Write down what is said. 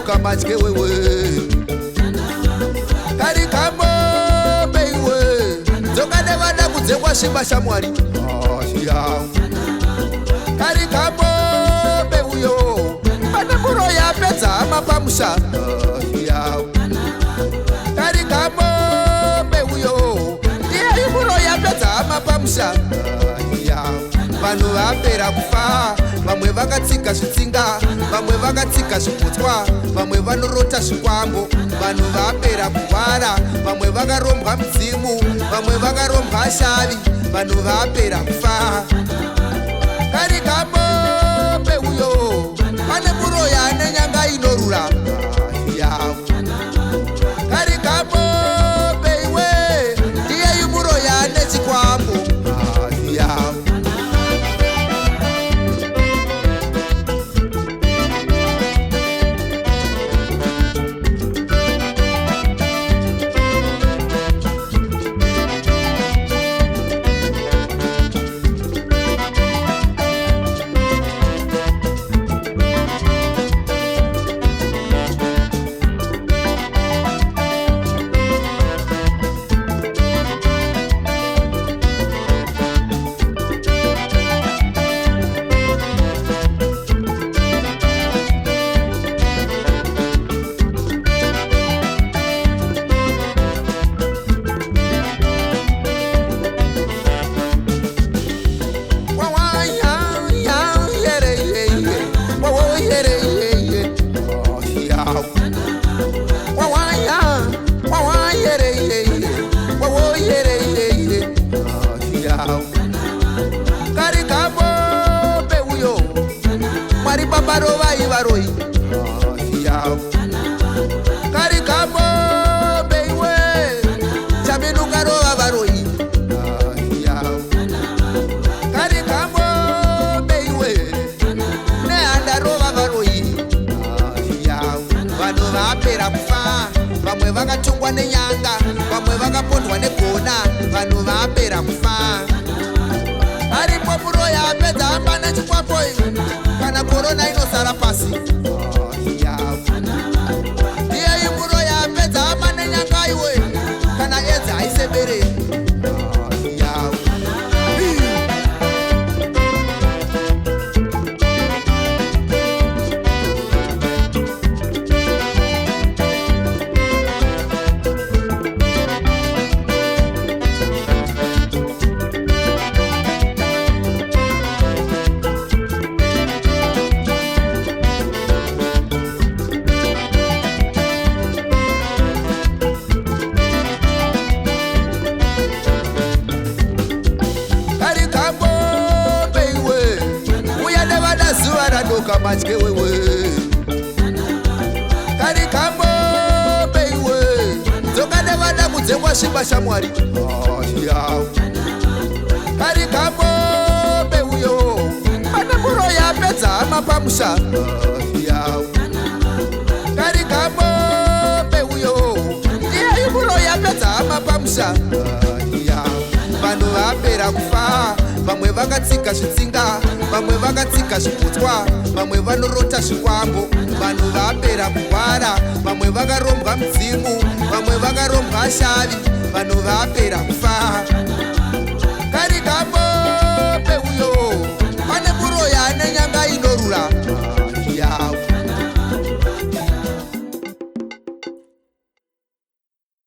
Kamatke wewe kari kambo beiwe zokade vada kudzekwa shimba shamwari kari kambo beuyo pane muro yapedza amapamusha kari kambo beuyo iye muro yapedza amapamusha vanhu vapera kufa vamwe vakatsiga zvitsinga vamwe vakatsiga zviputswa vamwe vanorota zvikwambo vanhu vapera kurwara vamwe vakarombwa mudzimu vamwe vakarombwa shavi vanhu vapera kufa kari kambo beuyo pane muroya nenyanga inorura kari kambo beiwe ndiye muroya nechikwambo kari kambo beuyo mwari babaro vaivaroi kari kambo beiwe chamenukarova varoi kari kambo beiwe nehandarova varoi vanhu vapera kufa vamwe vakatungwa nenyanga vamwe vakapondwa negona vanhu vapera kufa aripo muroya apedza amba nechikwambo kana korona inosara pasi iyeyi muroya apedza amba nenyanga iwe kana edzi haiseberei kamatke wewe kari kambo beiwe zokade vada kudzekwa shimba shamwari kari kambo beuyo pane muro yapedza amapamusha kari kambo beuyo iye muro yapedza amapamusha vanhu vapera kufa vamwe vakatsiga zvitsinga vamwe vakatsiga zviputswa vamwe vanorota zvikwambo vanhu vapera kurwara vamwe vakarombwa mudzimu vamwe vakarombwa shavi vanhu vapera kufa